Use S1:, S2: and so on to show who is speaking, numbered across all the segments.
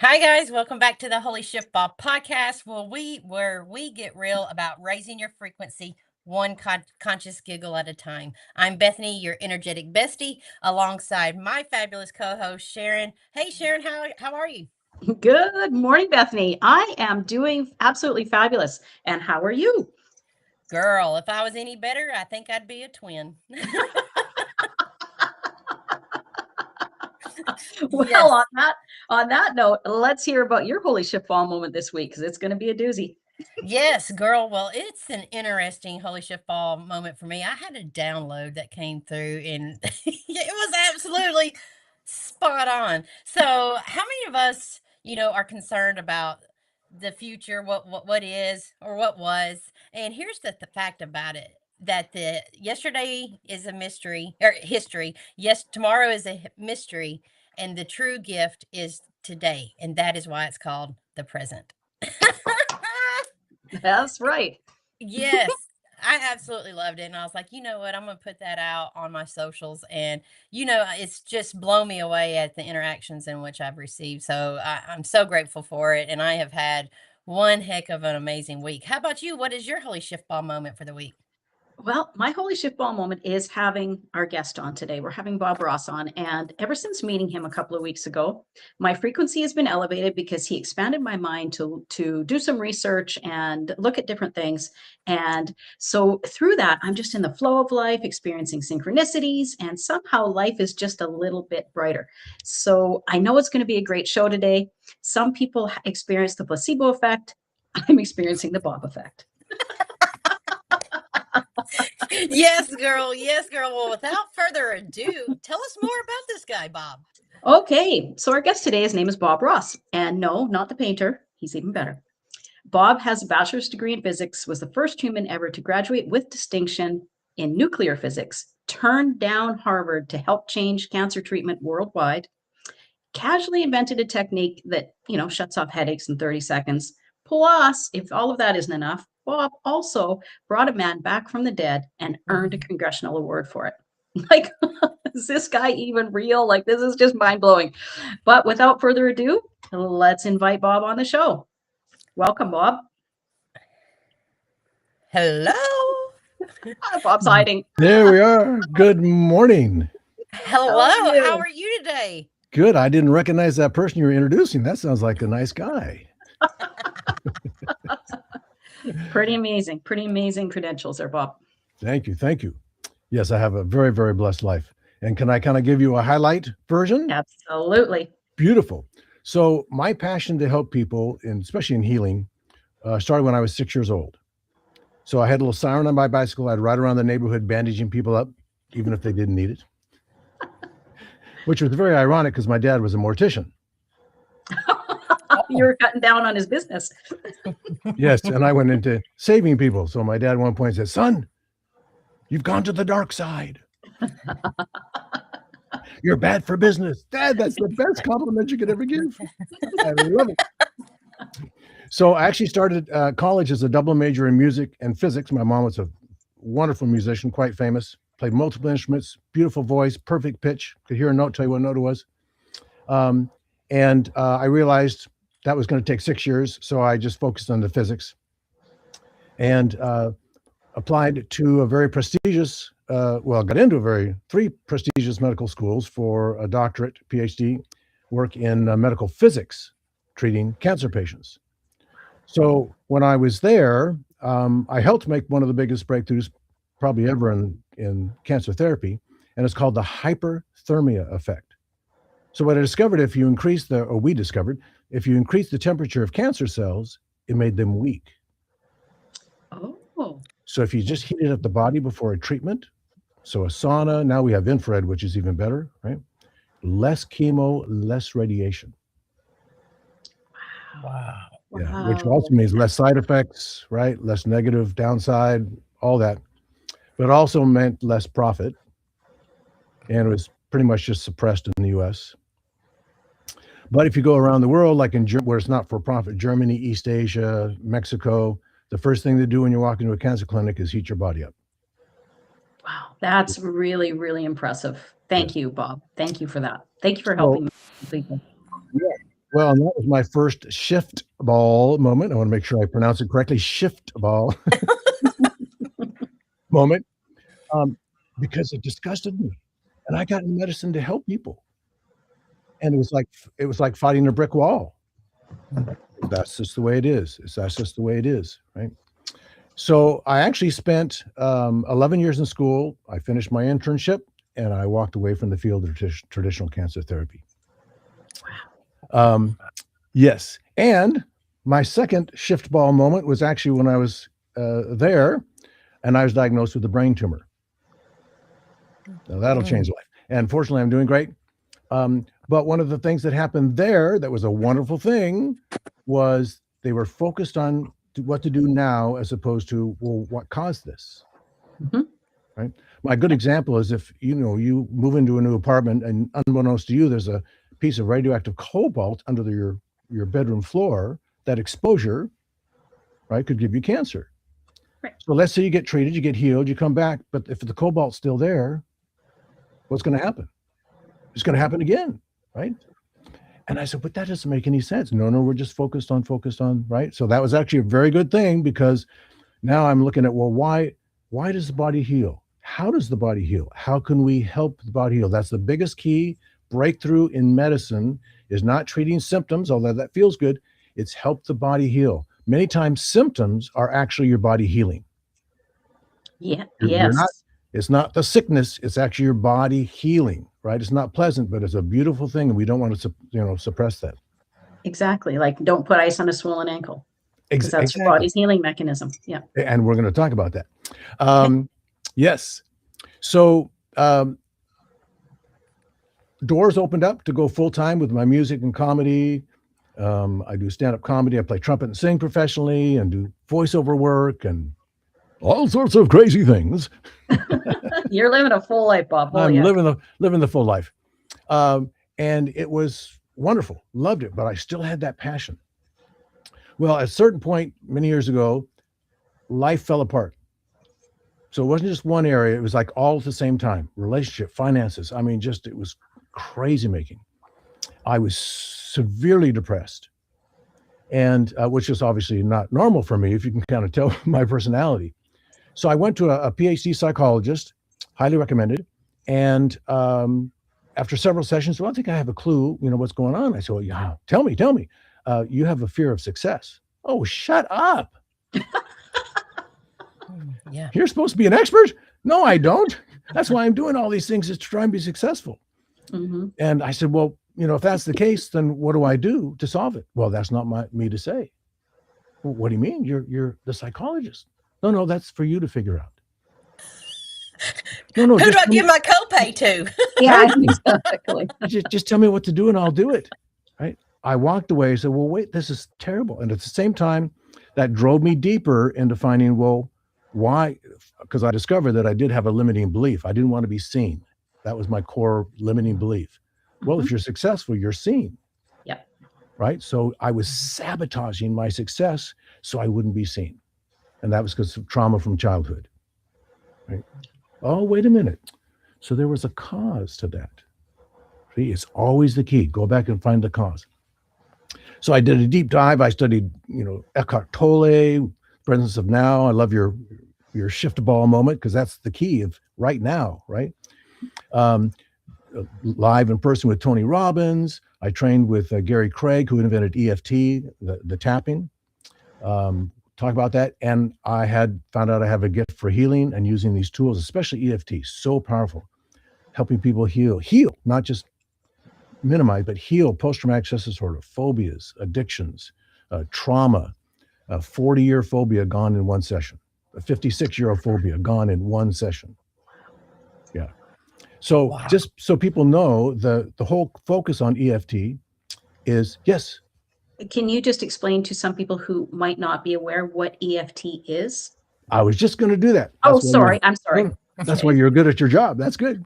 S1: Hi guys, welcome back to the Holy Shiftball podcast. Where we get real about raising your frequency one conscious giggle at a time. I'm Bethany, your energetic bestie, alongside my fabulous co-host Sharon. Hey Sharon, how are you?
S2: Good morning, Bethany. I am doing absolutely fabulous. And how are you?
S1: Girl, if I was any better, I think I'd be a twin.
S2: Well,
S1: Yes.
S2: on that note, let's hear about your holy ship fall moment this week because it's going to be a doozy.
S1: Yes, girl. Well, it's an interesting Holy Shift Ball moment for me. I had a download that came through and it was absolutely spot on. So, how many of us, are concerned about the future, what is or what was? And here's the fact about it that the yesterday is a mystery or history. Yes, tomorrow is a mystery, and the true gift is today, and that is why it's called the present.
S2: That's right.
S1: Yes, I absolutely loved it, and I was like, "You know what? I'm gonna put that out on my socials," and, it's just blown me away at the interactions in which I've received, so I'm so grateful for it, and I have had one heck of an amazing week. How about you? What is your holy shift ball moment for the week?
S2: Well, my holy ship ball moment is having our guest on today. We're having Bob Ross on. And ever since meeting him a couple of weeks ago, my frequency has been elevated because he expanded my mind to do some research and look at different things. And so through that, I'm just in the flow of life, experiencing synchronicities, and somehow life is just a little bit brighter. So I know it's going to be a great show today. Some people experience the placebo effect. I'm experiencing the Bob effect.
S1: Yes, girl. Yes, girl. Well, without further ado, tell us more about this guy, Bob.
S2: Okay, so our guest today, his name is Bob Ross. And no, not the painter. He's even better. Bob has a bachelor's degree in physics, was the first human ever to graduate with distinction in nuclear physics, turned down Harvard to help change cancer treatment worldwide, casually invented a technique that, shuts off headaches in 30 seconds. Plus, if all of that isn't enough, Bob also brought a man back from the dead and earned a
S1: Mhm.
S2: congressional award for it. Like, is this guy even real? Like, this is just mind blowing. But without further ado, let's invite Bob on the show. Welcome, Bob.
S1: Hello.
S2: Bob's hiding.
S3: There we are. Good morning.
S2: How are
S1: Hello. How
S2: you?
S1: are you today?
S3: Good. I didn't recognize that person you were introducing. That sounds like a nice guy.
S2: Pretty amazing. Pretty amazing credentials there, Bob.
S3: Thank you. Thank you. Yes, I have a very, very blessed life. And can I kind of give you a highlight version?
S2: Absolutely.
S3: Beautiful. So, my passion to help people, especially in healing, started when I was 6 years old. So, I had a little siren on my bicycle. I'd ride around the neighborhood bandaging people up, even if they didn't need it, which was very ironic because my dad was a mortician.
S2: You're cutting down on his business.
S3: Yes, and I went into saving people. So my dad at one point said, "Son, you've gone to the dark side. You're bad for business." Dad, that's the best compliment you could ever give. I love it. So I actually started college as a double major in music and physics. My mom was a wonderful musician, quite famous, played multiple instruments, beautiful voice, perfect pitch, could hear a note, tell you what note it was. Um, and I realized that was going to take 6 years. So I just focused on the physics and applied to a very prestigious, got into three prestigious medical schools for a doctorate, PhD, work in medical physics, treating cancer patients. So when I was there, I helped make one of the biggest breakthroughs probably ever in cancer therapy, and it's called the hyperthermia effect. So what I discovered, we discovered, if you increase the temperature of cancer cells, it made them weak.
S2: Oh,
S3: So if you just heated up the body before a treatment, so a sauna, now we have infrared, which is even better, right? Less chemo, less radiation.
S1: Wow.
S3: Yeah, which
S2: wow.
S3: also means less side effects, right? Less negative downside, all that. But it also meant less profit. And it was pretty much just suppressed in the US. But if you go around the world, like where it's not for profit, Germany, East Asia, Mexico, the first thing they do when you walk into a cancer clinic is heat your body up.
S2: Wow. That's really, really impressive. Thank
S3: Yes.
S2: you, Bob. Thank you for that. Thank you for
S3: So
S2: helping people.
S3: yeah. Well, and that was my first shift ball moment. I want to make sure I pronounce it correctly. Shift ball moment, because it disgusted me, and I got in medicine to help people, and it was like fighting a brick wall. That's just the way it is. That's just the way it is, right? So I actually spent 11 years in school. I finished my internship, and I walked away from the field of traditional cancer therapy. Yes. And my second shift ball moment was actually when I was there, and I was diagnosed with a brain tumor. Now that'll change life. And fortunately, I'm doing great. But one of the things that happened there that was a wonderful thing was they were focused on what to do now as opposed to, well, what caused this?
S2: Mhm.
S3: Right. My good example is if you move into a new apartment and unbeknownst to you, there's a piece of radioactive cobalt under your bedroom floor. That exposure, right, could give you cancer.
S2: Right.
S3: So let's say you get treated, you get healed, you come back, but if the cobalt's still there, what's going to happen? It's going to happen again, right? And I said, but that doesn't make any sense. No, we're just focused on, right? So that was actually a very good thing, because now I'm looking at, well, why does the body heal? How does the body heal? How can we help the body heal? That's the biggest key breakthrough in medicine, is not treating symptoms, although that feels good. It's help the body heal. Many times symptoms are actually your body healing.
S2: Yeah.
S3: You're not,
S2: Yes.
S3: it's not the sickness, it's actually your body healing, right? It's not pleasant, but it's a beautiful thing, and we don't want to suppress that.
S2: Exactly. Like, don't put ice on a swollen ankle, because that's your body's healing mechanism. Yeah.
S3: And we're going to talk about that. Yes. So doors opened up to go full time with my music and comedy. I do stand-up comedy. I play trumpet and sing professionally, and do voiceover work and all sorts of crazy things.
S2: You're living a full life, Bob. Oh,
S3: I'm
S2: yeah.
S3: living the full life. And it was wonderful. Loved it, but I still had that passion. Well, at a certain point many years ago, life fell apart. So it wasn't just one area. It was like all at the same time. Relationship, finances. I mean, it was crazy making. I was severely depressed, and which is obviously not normal for me, if you can kind of tell my personality. So I went to a PhD psychologist, highly recommended. And after several sessions, well, I think I have a clue, what's going on. I said, well, yeah, tell me. You have a fear of success. Oh, shut up.
S1: Yeah.
S3: You're supposed to be an expert? No, I don't. That's why I'm doing all these things, is to try and be successful.
S2: Mm-hmm.
S3: And I said, well, if that's the case, then what do I do to solve it? Well, that's not me to say. Well, what do you mean? You're the psychologist. No, that's for you to figure out. No,
S1: Who do I give my copay to?
S2: Yeah, exactly.
S3: Just tell me what to do and I'll do it. Right. I walked away and said, well, wait, this is terrible. And at the same time, that drove me deeper into finding, well, why? Because I discovered that I did have a limiting belief. I didn't want to be seen. That was my core limiting belief. Well, if you're successful, you're seen.
S2: Yep.
S3: Right. So I was sabotaging my success so I wouldn't be seen. And that was because of trauma from childhood. Right. Oh, wait a minute. So there was a cause to that. See, it's always the key. Go back and find the cause. So I did a deep dive. I studied, Eckhart Tolle, Presence of Now. I love your shift ball moment, because that's the key of right now, right? Live in person with Tony Robbins. I trained with Gary Craig, who invented EFT, the tapping. Talk about that. And I had found out I have a gift for healing and using these tools, especially EFT, so powerful, helping people heal, not just minimize, but heal post-traumatic stress disorder, phobias, addictions, trauma, a 40-year phobia gone in one session, a 56-year phobia gone in one session. Yeah. So just so people know, the whole focus on EFT is, yes.
S2: Can you just explain to some people who might not be aware what EFT is?
S3: I was just going to do that.
S2: I'm sorry.
S3: That's why you're good at your job. That's good.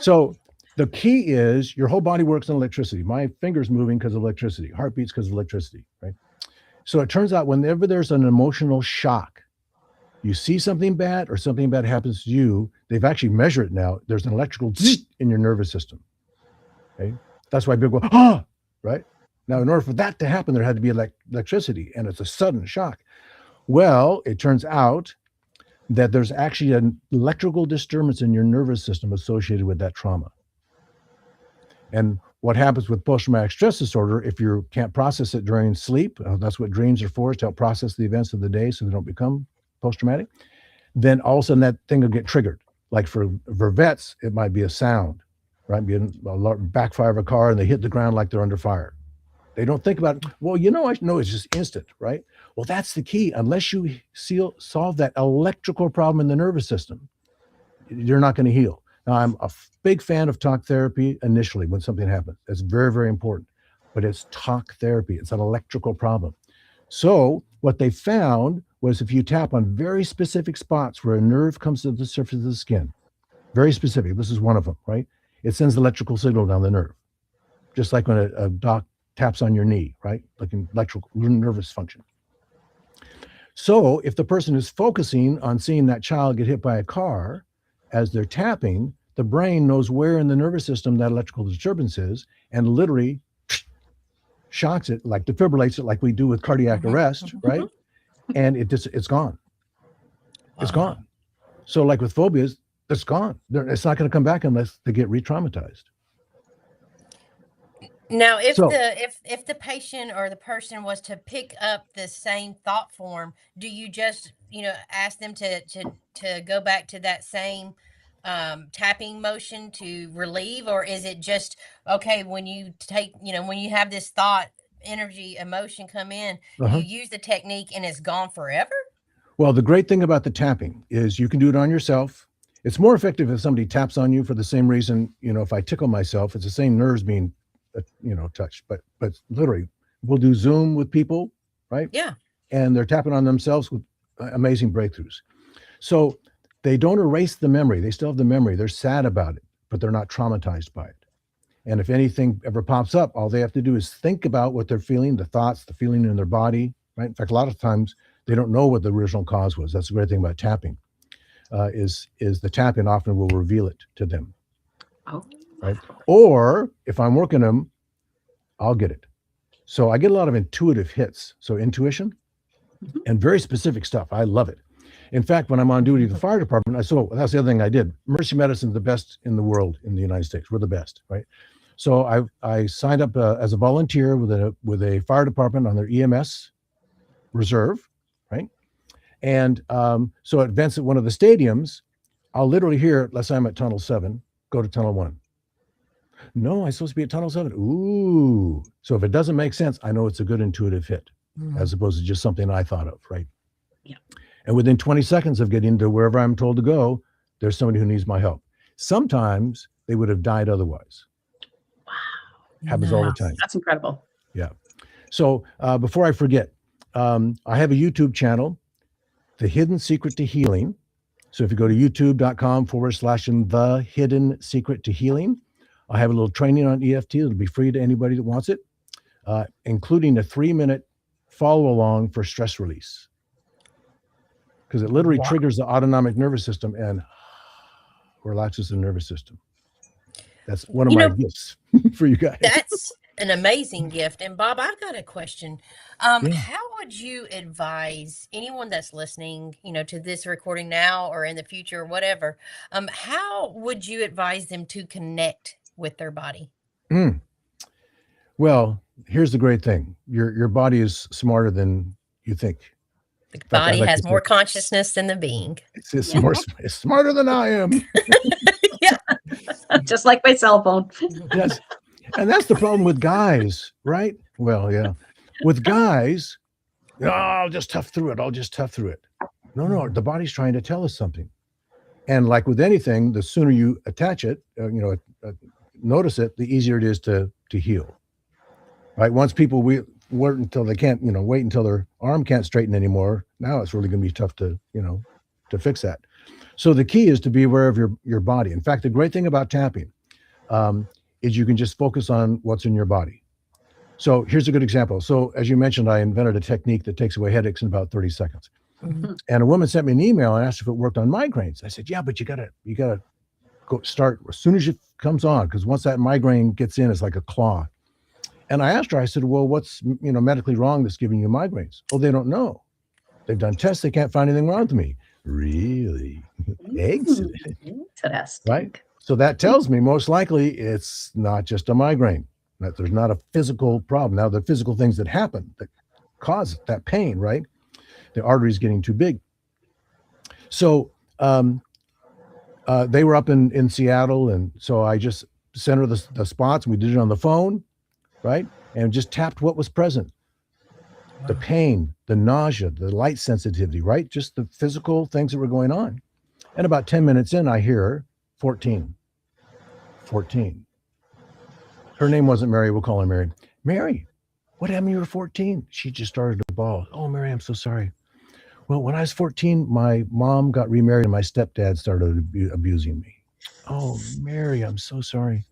S3: So the key is your whole body works on electricity. My finger's moving because of electricity. Heartbeats because of electricity, right? So it turns out whenever there's an emotional shock, you see something bad or something bad happens to you, they've actually measured it now. There's an electrical zzz in your nervous system. Okay? That's why people go, right? Now, in order for that to happen, there had to be electricity, and it's a sudden shock. Well, it turns out that there's actually an electrical disturbance in your nervous system associated with that trauma. And what happens with post-traumatic stress disorder, if you can't process it during sleep, that's what dreams are for, is to help process the events of the day so they don't become post-traumatic, then all of a sudden that thing will get triggered. Like for vets, it might be a sound, right? Be a backfire of a car and they hit the ground like they're under fire. They don't think about, well, I know it's just instant, right? Well, that's the key. Unless you solve that electrical problem in the nervous system, you're not going to heal. Now, I'm a big fan of talk therapy initially when something happens. That's very, very important. But it's talk therapy. It's an electrical problem. So what they found was if you tap on very specific spots where a nerve comes to the surface of the skin, very specific, this is one of them, right? It sends electrical signal down the nerve. Just like when a doc taps on your knee, right? Like an electrical nervous function. So if the person is focusing on seeing that child get hit by a car, as they're tapping, the brain knows where in the nervous system that electrical disturbance is and literally shocks it, like defibrillates it like we do with cardiac arrest, right? And it's gone. It's gone. So like with phobias, it's gone. It's not going to come back unless they get re-traumatized.
S1: Now, if the patient or the person was to pick up the same thought form, do you just ask them to go back to that same tapping motion to relieve, or is it just okay when you take when you have this thought, energy, emotion come in, you use the technique and it's gone forever?
S3: Well, the great thing about the tapping is you can do it on yourself. It's more effective if somebody taps on you for the same reason. If I tickle myself, it's the same nerves being touched, but literally we'll do Zoom with people, right?
S1: Yeah.
S3: And they're tapping on themselves with amazing breakthroughs. So they don't erase the memory. They still have the memory. They're sad about it, but they're not traumatized by it. And if anything ever pops up, all they have to do is think about what they're feeling, the thoughts, the feeling in their body, right? In fact, a lot of times they don't know what the original cause was. That's the great thing about tapping, is the tapping often will reveal it to them.
S2: Oh.
S3: Right? Or if I'm working them, I'll get it. So I get a lot of intuitive hits. So intuition and very specific stuff. I love it. In fact, when I'm on duty at the fire department, that's the other thing I did. Emergency medicine is the best in the world in the United States. We're the best, right? So I signed up as a volunteer with a fire department on their EMS reserve, right? And so at events at one of the stadiums, I'll literally hear, let's say I'm at Tunnel 7, go to Tunnel 1. No, I'm supposed to be at Tunnel 7. Ooh. So if it doesn't make sense, I know it's a good intuitive hit as opposed to just something I thought of, right?
S2: Yeah.
S3: And within 20 seconds of getting to wherever I'm told to go, there's somebody who needs my help. Sometimes they would have died otherwise.
S2: Wow.
S3: Happens all the time.
S2: That's incredible.
S3: Yeah. So before I forget, I have a YouTube channel, The Hidden Secret to Healing. So if you go to youtube.com/The Hidden Secret to Healing, I have a little training on EFT. It'll be free to anybody that wants it, including a 3-minute follow along for stress release. Because it literally triggers the autonomic nervous system and relaxes the nervous system. That's one of my gifts for you guys.
S1: That's an amazing gift. And Bob, I've got a question. How would you advise anyone that's listening, to this recording now or in the future or whatever? How would you advise them to connect with their body?
S3: Well, here's the great thing. Your body is smarter than you think.
S1: The body has more consciousness than the being.
S3: It's smarter than I am.
S1: Yeah.
S2: Just like my cell phone.
S3: Yes. And that's the problem with guys, right? Well, yeah. With guys, I'll just tough through it. No, the body's trying to tell us something. And like with anything, the sooner you attach it, notice it, the easier it is to heal. Right? Once people wait until they can't, wait until their arm can't straighten anymore. Now it's really going to be tough to fix that. So the key is to be aware of your body. In fact, the great thing about tapping is you can just focus on what's in your body. So here's a good example. So as you mentioned, I invented a technique that takes away headaches in about 30 seconds. Mm-hmm. And a woman sent me an email and asked if it worked on migraines. I said, yeah, but you gotta go start as soon as it comes on, because once that migraine gets in, it's like a claw. And I asked her, I said, well, what's, medically wrong that's giving you migraines? Oh, they don't know. They've done tests. They can't find anything wrong with me. Really? Excellent.
S2: Interesting.
S3: Right? So that tells me most likely it's not just a migraine, that there's not a physical problem. Now, the physical things that happen that cause that pain, right? The artery's getting too big. So they were up in Seattle, and so I just sent her the spots. We did it on the phone, right? And just tapped what was present. The pain, the nausea, the light sensitivity, right? Just the physical things that were going on. And about 10 minutes in, I hear her, 14. Her name wasn't Mary. We'll call her Mary. Mary, what happened when you were 14? She just started to bawl. Oh, Mary, I'm so sorry. Well, when I was 14, my mom got remarried and my stepdad started abusing me. Oh, Mary, I'm so sorry.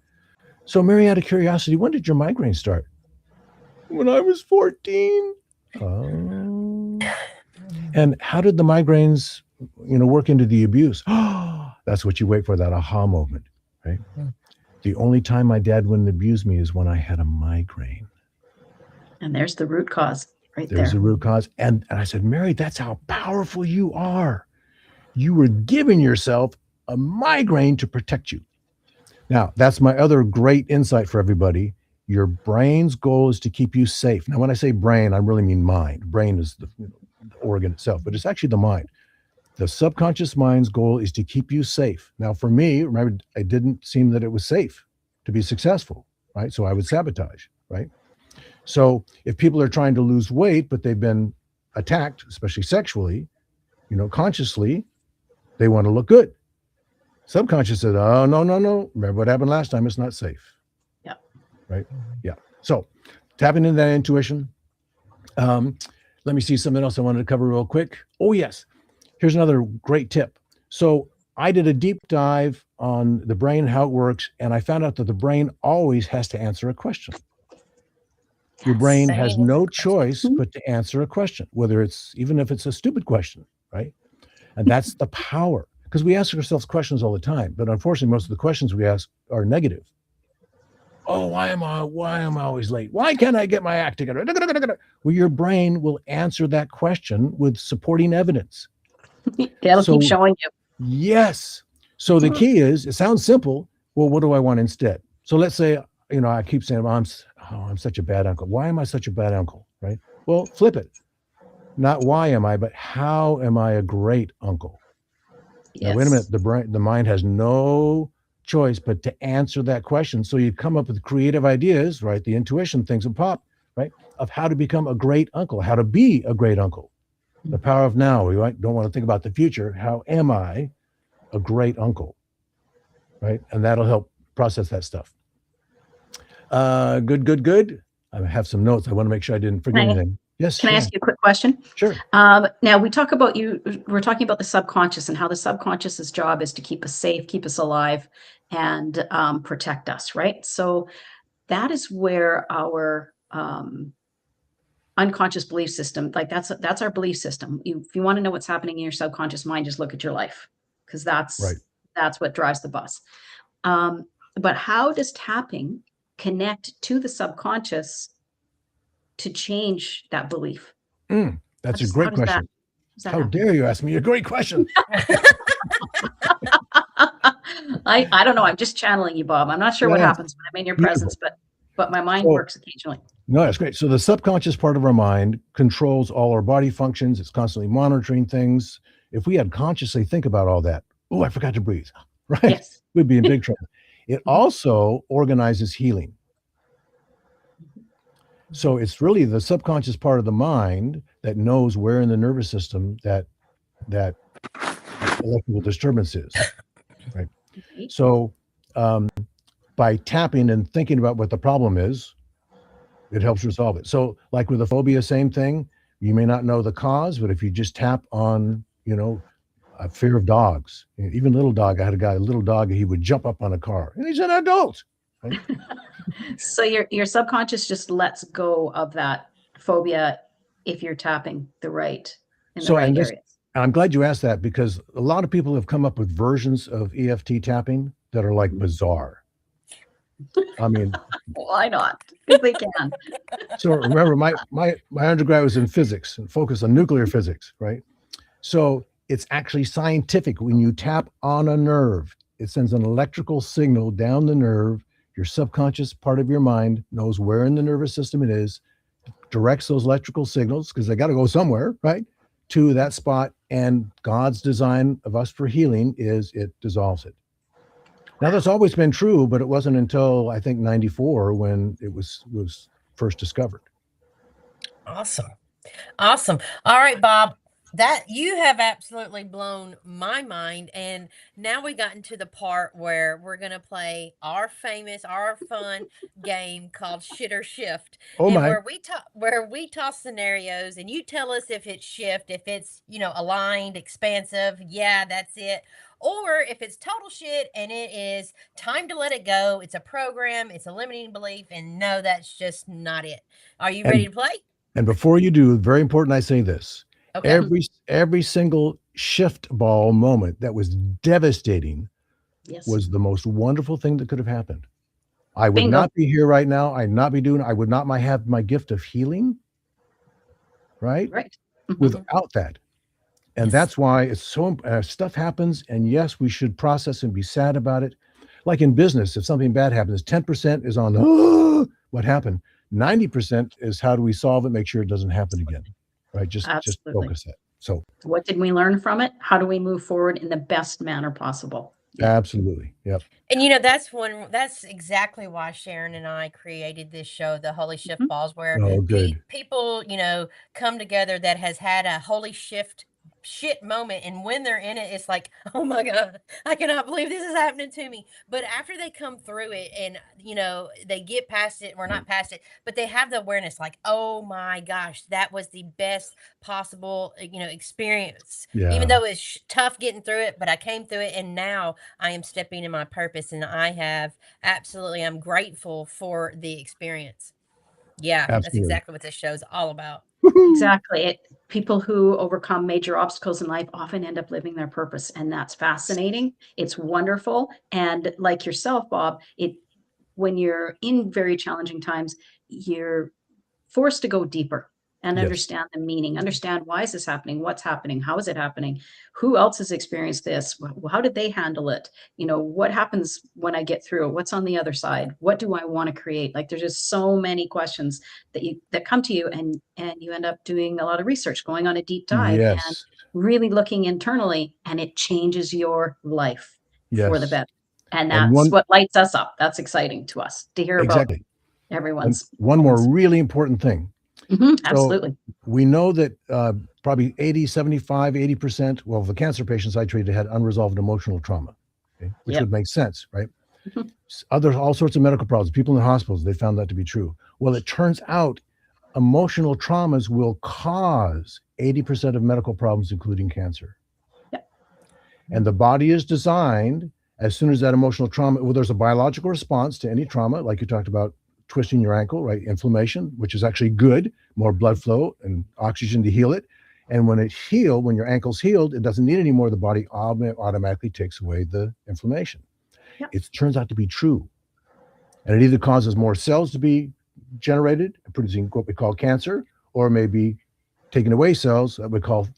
S3: So, Mary, out of curiosity, when did your migraine start? When I was 14. Oh. And how did the migraines, work into the abuse? Oh, that's what you wait for, that aha moment, right? The only time my dad wouldn't abuse me is when I had a migraine.
S2: And there's the root cause right there.
S3: There's the root cause. And I said, Mary, that's how powerful you are. You were giving yourself a migraine to protect you. Now, that's my other great insight for everybody. Your brain's goal is to keep you safe. Now, when I say brain, I really mean mind. Brain is the organ itself, but it's actually the mind. The subconscious mind's goal is to keep you safe. Now, for me, remember, it didn't seem that it was safe to be successful, right? So I would sabotage, right? So if people are trying to lose weight, but they've been attacked, especially sexually, consciously, they want to look good. Subconscious says, oh, no. Remember what happened last time? It's not safe.
S2: Yeah.
S3: Right? Yeah. So tapping into that intuition. Let me see something else I wanted to cover real quick. Oh, yes. Here's another great tip. So I did a deep dive on the brain, how it works, and I found out that the brain always has to answer a question. Your brain has no choice but to answer a question, even if it's a stupid question, right? And that's the power, because we ask ourselves questions all the time, but unfortunately, most of the questions we ask are negative. Oh, why am I always late? Why can't I get my act together? Well, your brain will answer that question with supporting evidence.
S2: It'll keep showing you.
S3: Yes. So the key is, it sounds simple. Well, what do I want instead? So let's say, I keep saying, I'm such a bad uncle. Why am I such a bad uncle? Right? Well, flip it. Not why am I, but how am I a great uncle?
S2: Yes.
S3: Now, wait a minute. The mind has no choice but to answer that question. So you come up with creative ideas, right? The intuition things will pop, right? Of how to become a great uncle, how to be a great uncle. The power of now. We don't want to think about the future. How am I a great uncle? Right? And that'll help process that stuff. Good. I have some notes. I want to make sure I didn't forget anything. Yes.
S2: Can I ask you a quick question?
S3: Sure.
S2: Now we're talking about the subconscious and how the subconscious's job is to keep us safe, keep us alive, and protect us, right? So that is where our unconscious belief system, like that's our belief system. If you want to know what's happening in your subconscious mind, just look at your life, because that's what drives the bus. But how does tapping connect to the subconscious to change that belief?
S3: That's a great question. How dare you ask me a great question?
S2: I don't know. I'm just channeling you, Bob. I'm not sure what happens when I'm in your presence, but my mind works occasionally.
S3: No, that's great. So the subconscious part of our mind controls all our body functions. It's constantly monitoring things. If we had consciously think about all that, oh, I forgot to breathe, right?
S2: Yes.
S3: We'd be in big trouble. It also organizes healing. So it's really the subconscious part of the mind that knows where in the nervous system that electrical disturbance is, right? So by tapping and thinking about what the problem is, it helps resolve it. So like with a phobia, same thing. You may not know the cause, but if you just tap on, a fear of dogs, even little dog. I had a little dog, he would jump up on a car, and he's an adult. Right?
S2: So your subconscious just lets go of that phobia if you're tapping the right areas.
S3: I'm glad you asked that, because a lot of people have come up with versions of EFT tapping that are like bizarre. I mean,
S2: why not? because they can.
S3: So remember, my undergrad was in physics and focused on nuclear physics, right? So it's actually scientific. When you tap on a nerve, it sends an electrical signal down the nerve. Your subconscious part of your mind knows where in the nervous system it is, directs those electrical signals, because they got to go somewhere, right, to that spot. And God's design of us for healing is it dissolves it. Now, that's always been true, but it wasn't until I think 94 when it was first discovered.
S1: Awesome. Awesome. All right, Bob, that you have absolutely blown my mind. And now we got into the part where we're going to play our fun game called Shit or Shift.
S3: Oh
S1: And
S3: my.
S1: where we toss scenarios and you tell us if it's shift, if it's, aligned, expansive. Yeah, that's it. Or if it's total shit and it is time to let it go. It's a program, it's a limiting belief. And no, that's just not it. Are you ready to play?
S3: And before you do, very important I say this.
S1: Okay.
S3: Every single shift ball moment that was devastating was the most wonderful thing that could have happened. I would not be here right now. I would not have my gift of healing, right?
S2: Right.
S3: Without that. And that's why it's so, stuff happens. And yes, we should process and be sad about it. Like in business, if something bad happens, 10% is on what happened. 90% is how do we solve it, make sure it doesn't happen again, right? Just focus that. So
S2: what did we learn from it? How do we move forward in the best manner possible?
S3: Absolutely. Yep.
S1: And that's exactly why Sharon and I created this show, the Holy Shiftballs, where people, come together that has had a holy shit moment, and when they're in it, it's like, oh my God, I cannot believe this is happening to me. But after they come through it and they get past it, we're not past it, but they have the awareness like, oh my gosh, that was the best possible experience. Even though it's tough getting through it, but I came through it, and now I am stepping in my purpose, and I'm grateful for the experience. That's exactly what this show's all about.
S2: Exactly. People who overcome major obstacles in life often end up living their purpose, and that's fascinating. It's wonderful. And like yourself, Bob, when you're in very challenging times, you're forced to go deeper and understand the meaning, understand why is this happening, what's happening, how is it happening, who else has experienced this, how did they handle it, what happens when I get through it, what's on the other side, what do I want to create? Like, there's just so many questions that come to you, and you end up doing a lot of research, going on a deep dive, and really looking internally, and it changes your life for the better. And that's what lights us up. That's exciting to us to hear about everyone's.
S3: One more really important thing.
S2: Absolutely.
S3: So we know that probably 80, 75, 80%, well, the cancer patients I treated had unresolved emotional trauma, which would make sense, right? All sorts of medical problems, people in the hospitals, they found that to be true. Well, it turns out emotional traumas will cause 80% of medical problems, including cancer. And the body is designed, as soon as that emotional trauma, well, there's a biological response to any trauma, like you talked about, twisting your ankle, right? Inflammation, which is actually good, more blood flow and oxygen to heal it. And when your ankle's healed, it doesn't need any more. The body automatically takes away the inflammation. It turns out to be true. And it either causes more cells to be generated, producing what we call cancer, or maybe taking away cells that we call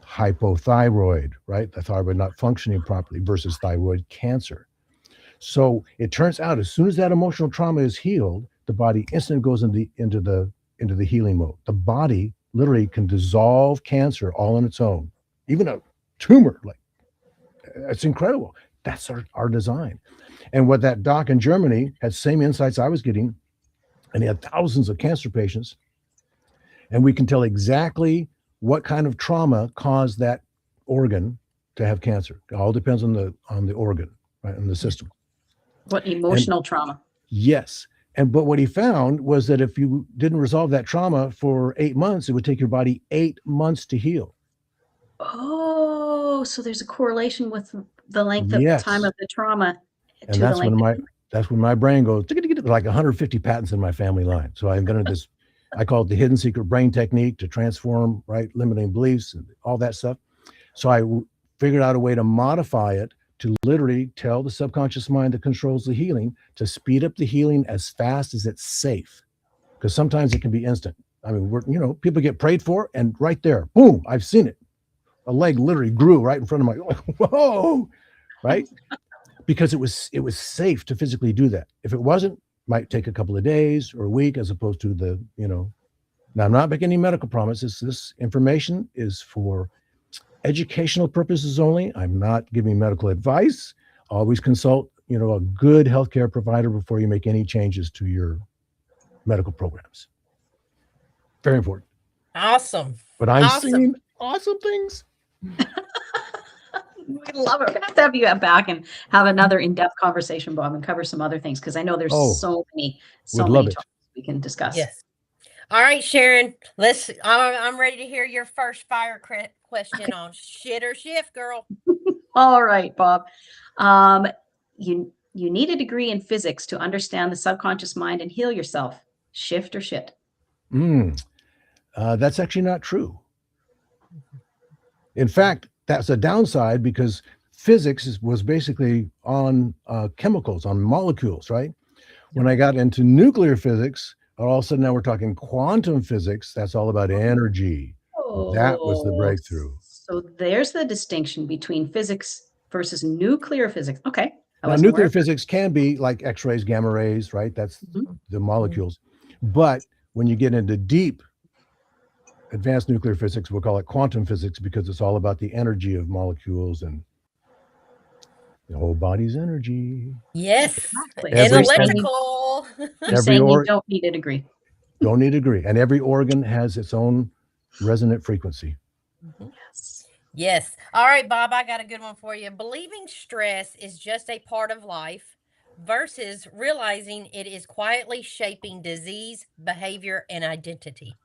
S3: hypothyroid, right? The thyroid not functioning properly versus thyroid cancer. So it turns out as soon as that emotional trauma is healed, the body instantly goes into the healing mode. The body literally can dissolve cancer all on its own, even a tumor. Like, it's incredible. That's our design. And what that doc in Germany had, same insights I was getting, and he had thousands of cancer patients, and we can tell exactly what kind of trauma caused that organ to have cancer. It all depends on the organ, right, on the system.
S2: What emotional trauma?
S3: Yes. But what he found was that if you didn't resolve that trauma for 8 months, it would take your body 8 months to heal.
S2: Oh, so there's a correlation with the length of time of the trauma.
S3: And that's when my brain goes, like 150 patents in my family line. So I'm going to I call it the hidden secret brain technique to transform, right, limiting beliefs and all that stuff. So I figured out a way to modify it to literally tell the subconscious mind that controls the healing to speed up the healing as fast as it's safe. Because sometimes it can be instant. I mean, people get prayed for, and right there, boom, I've seen it. A leg literally grew right in front of my, whoa, right? Because it was safe to physically do that. If it wasn't, might take a couple of days or a week, as opposed to now I'm not making any medical promises. This information is for educational purposes only. I'm not giving medical advice. Always consult, a good healthcare provider before you make any changes to your medical programs. Very important.
S1: Awesome.
S3: But I'm seeing awesome things.
S2: We love it. We're gonna have you back and have another in-depth conversation, Bob, and cover some other things, because I know there's so many topics we can discuss.
S1: Yes. All right, Sharon. I'm ready to hear your first fire question on shit or shift, girl.
S2: All right, Bob. You need a degree in physics to understand the subconscious mind and heal yourself. Shift or shit?
S3: That's actually not true. In fact, that's a downside, because physics was basically on chemicals, on molecules, right? When I got into nuclear physics, all of a sudden now we're talking quantum physics. That's all about energy. That was the breakthrough.
S2: So there's the distinction between physics versus nuclear physics. Okay.
S3: Now, nuclear physics can be like X-rays, gamma rays, right? That's the molecules. But when you get into deep advanced nuclear physics, we'll call it quantum physics, because it's all about the energy of molecules and the whole body's energy.
S1: Yes.
S2: Exactly.
S1: And electrical.
S2: You're saying you don't need a degree.
S3: Don't need a degree. And every organ has its own resonant frequency.
S2: Yes.
S1: Yes. All right, Bob, I got a good one for you. Believing stress is just a part of life versus realizing it is quietly shaping disease, behavior, and identity.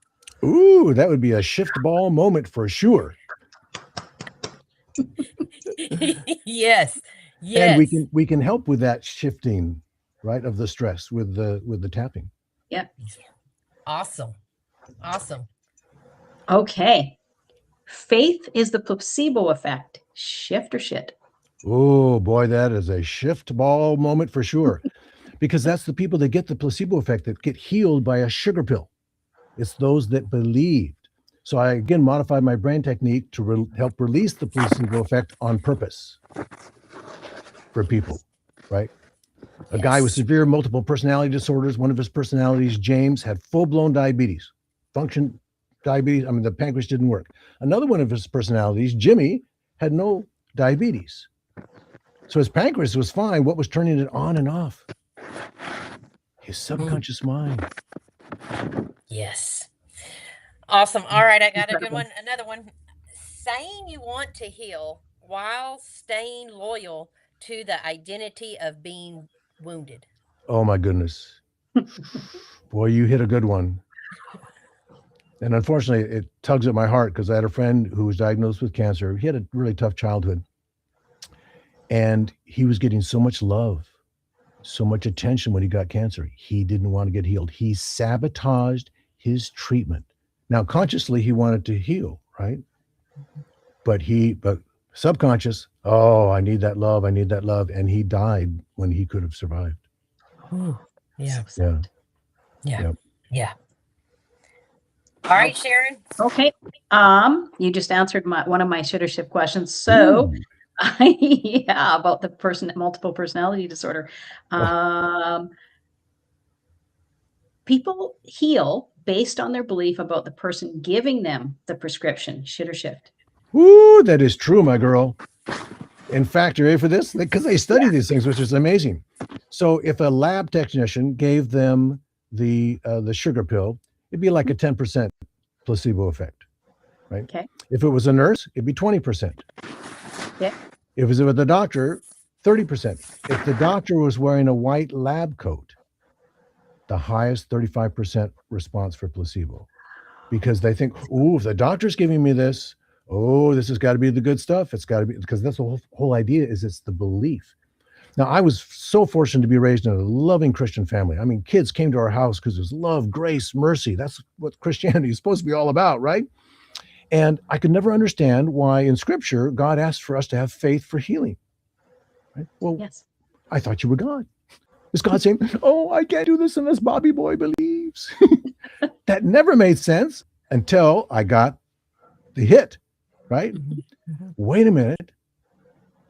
S3: Ooh, that would be a shift ball moment for sure.
S1: Yes.
S3: And we can help with that shifting, right, of the stress with the tapping.
S2: Yeah.
S1: Awesome.
S2: Okay. Faith is the placebo effect. Shift or shit?
S3: Oh boy, that is a shift ball moment for sure. Because that's the people that get the placebo effect that get healed by a sugar pill. It's those that believed. So I, again, modified my brain technique to help release the placebo effect on purpose for people, right? A guy with severe multiple personality disorders, one of his personalities, James, had full-blown diabetes, function diabetes. I mean, the pancreas didn't work. Another one of his personalities, Jimmy, had no diabetes. So his pancreas was fine. What was turning it on and off? His subconscious mind.
S1: Yes. Awesome. All right, I got a good one. Another one. Saying you want to heal while staying loyal to the identity of being wounded.
S3: Oh my goodness. Boy, you hit a good one. And unfortunately, it tugs at my heart, because I had a friend who was diagnosed with cancer. He had a really tough childhood. And he was getting so much love, so much attention when he got cancer. He didn't want to get healed. He sabotaged his treatment. Now, consciously, he wanted to heal, right? But subconscious, oh, I need that love. And he died when he could have survived.
S1: Ooh, yeah. All right, Sharon.
S2: Okay. You just answered one of my should or shift questions. So, about the multiple personality disorder. People heal based on their belief about the person giving them the prescription. Should or shift?
S3: Ooh, that is true, my girl. In fact, you ready for this? Because they study these things, which is amazing. So if a lab technician gave them the sugar pill, it'd be like a 10% placebo effect, right?
S2: Okay.
S3: If it was a nurse, it'd be 20%.
S2: Yeah.
S3: If it was with a doctor, 30%. If the doctor was wearing a white lab coat, the highest 35% response for placebo, because they think, ooh, if the doctor's giving me this, oh, this has got to be the good stuff. It's got to be, because that's the whole idea, is it's the belief. Now, I was so fortunate to be raised in a loving Christian family. I mean, kids came to our house because it was love, grace, mercy. That's what Christianity is supposed to be all about, right? And I could never understand why in Scripture, God asked for us to have faith for healing. Right? Well,
S2: Yes.
S3: I thought you were God. Is God saying, oh, I can't do this unless Bobby Boy believes? That never made sense until I got the hit, right? Wait a minute.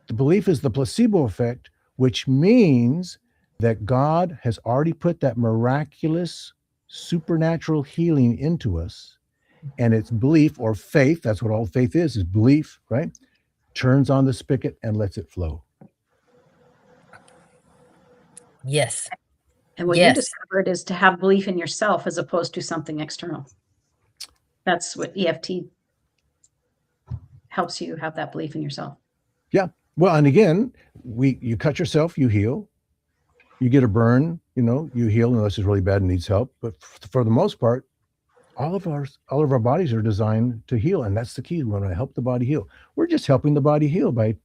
S3: The belief is the placebo effect, which means that God has already put that miraculous, supernatural healing into us. And it's belief or faith, that's what all faith is belief, right? Turns on the spigot and lets it flow.
S1: Yes.
S2: And what you discovered is to have belief in yourself as opposed to something external. That's what EFT helps you have that belief in yourself.
S3: Yeah. Well, and again, you cut yourself, you heal. You get a burn, you heal unless it's really bad and needs help. But for the most part, all of our bodies are designed to heal, and that's the key. We want to help the body heal. We're just helping the body heal by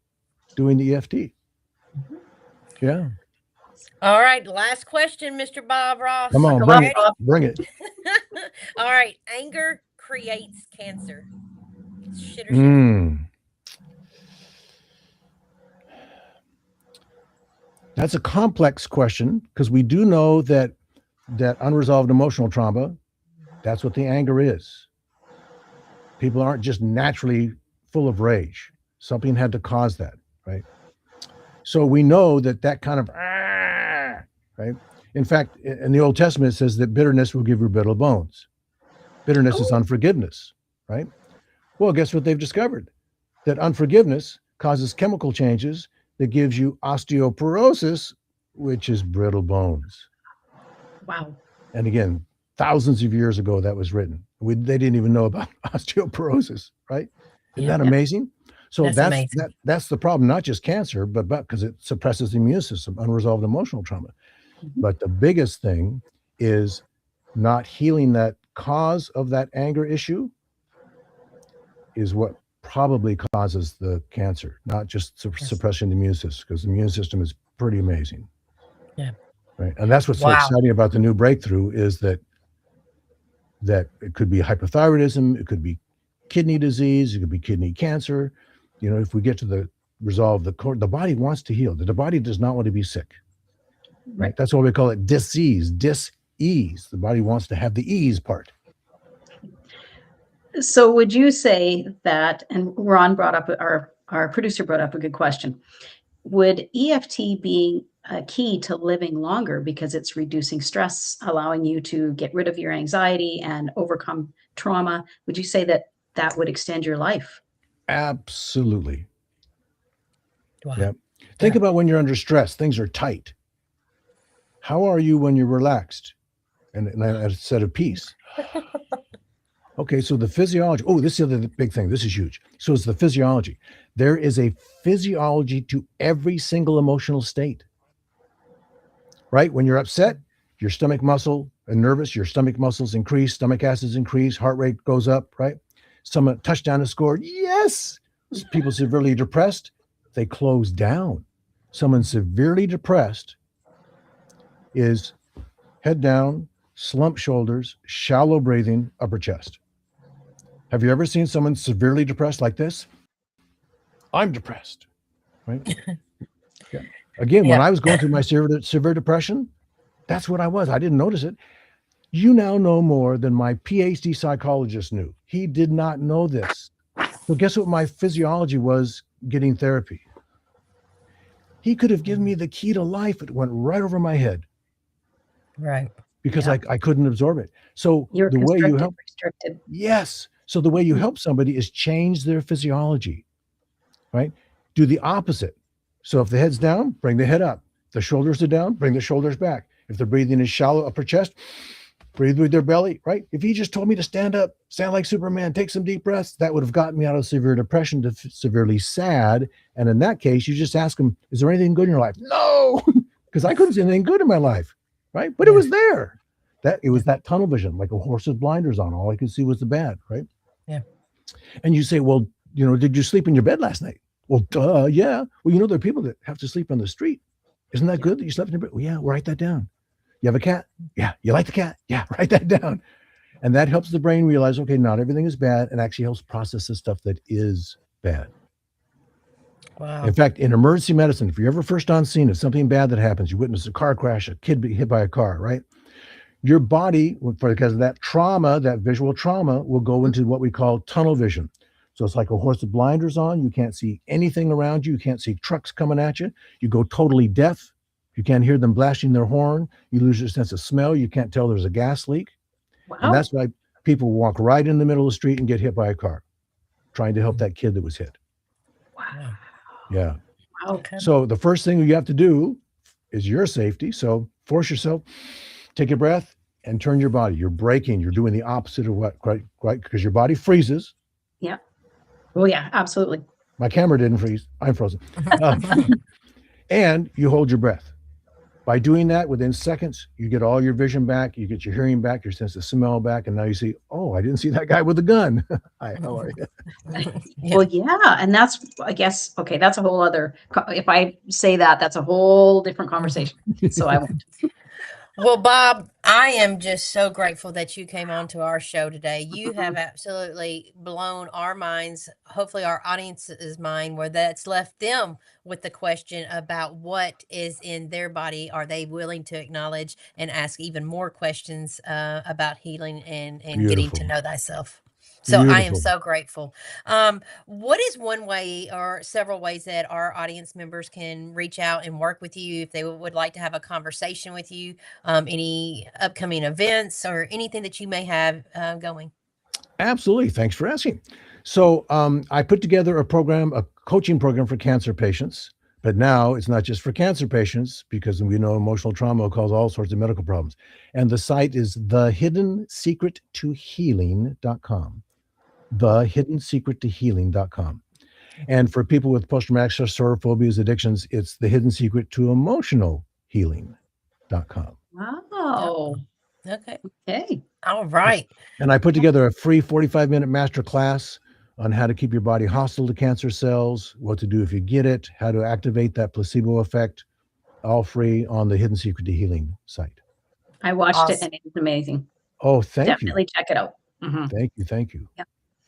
S3: doing the EFT. Yeah.
S1: All right, last question, Mr. Bob Ross.
S3: Come on, bring it.
S1: All right, anger creates cancer. Shit or shit.
S3: That's a complex question because we do know that unresolved emotional trauma, that's what the anger is. People aren't just naturally full of rage. Something had to cause that, right? So we know that kind of, right? In fact, in the Old Testament, it says that bitterness will give you brittle bones. Bitterness is unforgiveness, right? Well, guess what they've discovered? That unforgiveness causes chemical changes that gives you osteoporosis, which is brittle bones.
S2: Wow.
S3: And again, thousands of years ago, that was written. They didn't even know about osteoporosis, right? Isn't that amazing? So that's the problem, not just cancer, but because it suppresses the immune system, unresolved emotional trauma. But the biggest thing is not healing that cause of that anger issue is what probably causes the cancer, not just suppressing the immune system, because the immune system is pretty amazing.
S1: Yeah.
S3: Right. And that's what's so exciting about the new breakthrough is that it could be hypothyroidism, it could be kidney disease, it could be kidney cancer. If we get to resolve the body wants to heal. The body does not want to be sick. Right. That's why we call it dis-ease. The body wants to have the ease part.
S2: So would you say that, and Ron brought up, our producer brought up a good question, would EFT be a key to living longer because it's reducing stress, allowing you to get rid of your anxiety and overcome trauma? Would you say that would extend your life?
S3: Absolutely.
S1: Wow.
S3: Yep. Think about when you're under stress, things are tight. How are you when you're relaxed and at a set of peace? Okay, so the physiology. Oh, this is the other big thing. This is huge. So it's the physiology. There is a physiology to every single emotional state. Right? When you're upset, your stomach muscle and nervous, your stomach muscles increase, stomach acids increase, heart rate goes up, right? Someone touchdown is scored. Yes. People severely depressed, they close down. Someone severely depressed is head down, slump shoulders, shallow breathing, upper chest. Have you ever seen someone severely depressed like this? I'm depressed, right? Yeah. Again, when I was going through my severe depression, that's what I was. I didn't notice it. You now know more than my PhD psychologist knew. He did not know this. So guess what my physiology was getting therapy? He could have given me the key to life. It went right over my head.
S1: Right.
S3: Because I couldn't absorb it. So
S2: You're
S3: the way you help,
S2: restricted.
S3: yes. So the way you help somebody is change their physiology, right? Do the opposite. So if the head's down, bring the head up. The shoulders are down, bring the shoulders back. If the breathing is shallow, upper chest, breathe with their belly, right? If he just told me to stand up, stand like Superman, take some deep breaths, that would have gotten me out of severe depression to severely sad. And in that case, you just ask him, is there anything good in your life? No, because I couldn't see anything good in my life, right? But it was there. It was that tunnel vision, like a horse with blinders on. All I could see was the bad, right?
S1: Yeah.
S3: And you say, well, did you sleep in your bed last night? Well, duh, yeah. Well, there are people that have to sleep on the street. Isn't that good that you slept in your bed? Well, yeah, write that down. You have a cat? Yeah. You like the cat? Yeah, write that down. And that helps the brain realize, okay, not everything is bad, and actually helps process the stuff that is bad.
S1: Wow.
S3: In fact, in emergency medicine, if you're ever first on scene of something bad that happens, you witness a car crash, a kid be hit by a car, right? Your body, because of that trauma, that visual trauma, will go into what we call tunnel vision. So it's like a horse with blinders on. You can't see anything around you. You can't see trucks coming at you. You go totally deaf. You can't hear them blasting their horn. You lose your sense of smell. You can't tell there's a gas leak.
S2: Wow.
S3: And that's why people walk right in the middle of the street and get hit by a car, trying to help that kid that was hit.
S2: Wow.
S3: Yeah.
S2: Wow.
S1: Okay.
S3: So the first thing you have to do is your safety. So force yourself, take a breath, and turn your body. You're braking. You're doing the opposite of what, right? Because your body freezes.
S2: Yeah. Oh, yeah, absolutely.
S3: My camera didn't freeze. I'm frozen. And you hold your breath. By doing that, within seconds, you get all your vision back, you get your hearing back, your sense of smell back, and now you see, oh, I didn't see that guy with the gun. Hi, how are you?
S1: Yeah.
S2: Well, yeah. And that's, I guess, okay, that's a whole other, if I say that, that's a whole different conversation. So I won't.
S1: Well, Bob, I am just so grateful that you came on to our show today. You have absolutely blown our minds, hopefully our audience's mind, where that's left them with the question about what is in their body. Are they willing to acknowledge and ask even more questions about healing and getting to
S3: Beautiful.
S1: know thyself? So I am
S3: Beautiful.
S1: so grateful. What is one way or several ways that our audience members can reach out and work with you if they would like to have a conversation with you? Any upcoming events or anything that you may have going?
S3: Absolutely. Thanks for asking. So I put together a program, a coaching program for cancer patients, but now it's not just for cancer patients because we know emotional trauma will cause all sorts of medical problems. And the site is thehidden secrettohealing.com. thehidden secrettohealing.com. And for people with post-traumatic stress disorder, phobias, addictions, it's the hidden secret to emotional healing.com.
S2: Wow.
S1: Okay.
S2: Okay.
S1: All right.
S3: And I put together a free 45-minute master class on how to keep your body hostile to cancer cells, what to do if you get it, how to activate that placebo effect, all free on the Hidden Secret to Healing site.
S2: I watched it
S1: Awesome.
S2: and it was amazing.
S3: Oh, thank
S2: Definitely check it out. Mhm.
S3: you. Thank you.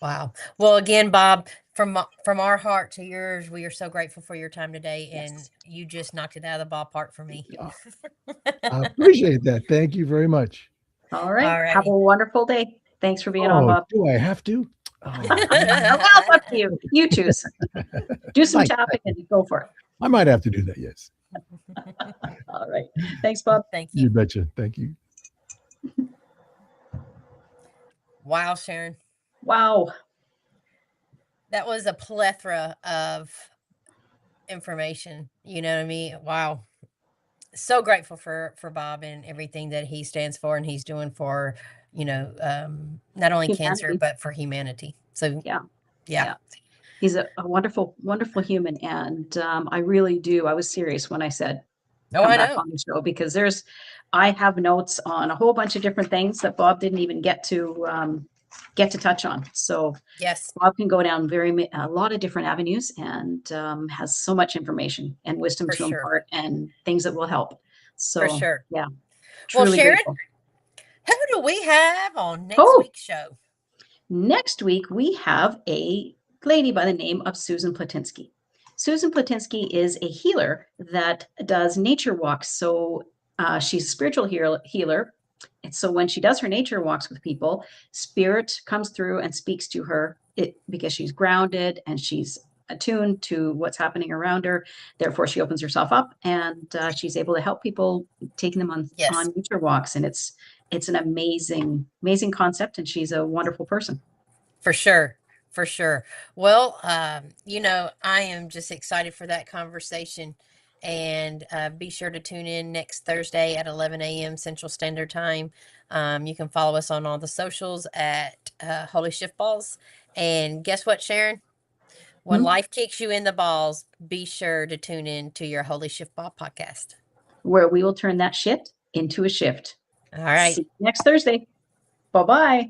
S1: Wow. Well, again, Bob, from our heart to yours, we are so grateful for your time today, and
S2: Yes.
S1: you just knocked it out of the ballpark for me.
S3: I appreciate that. Thank you very much.
S2: All right.
S1: All
S2: Have
S1: righty.
S2: a wonderful day. Thanks for being on,
S3: Oh,
S2: Bob.
S3: do I have to? Oh,
S2: Well, it's up to you. You choose. Do some
S3: Like-
S2: tapping and go for it.
S3: I might have to do that, yes.
S2: All right. Thanks, Bob.
S1: Thank
S3: You
S1: you.
S3: betcha. Thank you.
S1: Wow, Sharon.
S2: Wow.
S1: That was a plethora of information. You know what I mean? Wow. So grateful for Bob and everything that he stands for and he's doing for, not only cancer,
S2: Humanity.
S1: but for humanity. So
S2: Yeah.
S1: yeah.
S2: He's a wonderful, wonderful human. And I really do. I was serious when I said,
S1: Oh,
S2: come
S1: I
S2: back
S1: know.
S2: on the show because I have notes on a whole bunch of different things that Bob didn't even get to touch on. So
S1: Yes,
S2: Bob can go down a lot of different avenues and has so much information and wisdom
S1: for
S2: to
S1: sure.
S2: impart and things that will help. So
S1: For sure.
S2: yeah,
S1: Well,
S2: truly
S1: Sharon,
S2: grateful.
S1: who do we have on next
S2: Oh.
S1: week's show?
S2: Next week, we have a lady by the name of Susan Platinsky. Susan Platinsky is a healer that does nature walks. So she's a spiritual healer. And so when she does her nature walks with people, spirit comes through and speaks to her because she's grounded and she's attuned to what's happening around her. Therefore, she opens herself up and she's able to help people, taking them on
S1: Yes.
S2: nature walks. And it's an amazing, amazing concept. And she's a wonderful person.
S1: For sure. For sure. Well, I am just excited for that conversation. And be sure to tune in next Thursday at 11 a.m. Central Standard Time. You can follow us on all the socials at Holy Shiftballs. And guess what, Sharon? When life kicks you in the balls, be sure to tune in to your Holy Shiftball podcast,
S2: where we will turn that shit into a shift.
S1: All right.
S2: See you next Thursday. Bye-bye.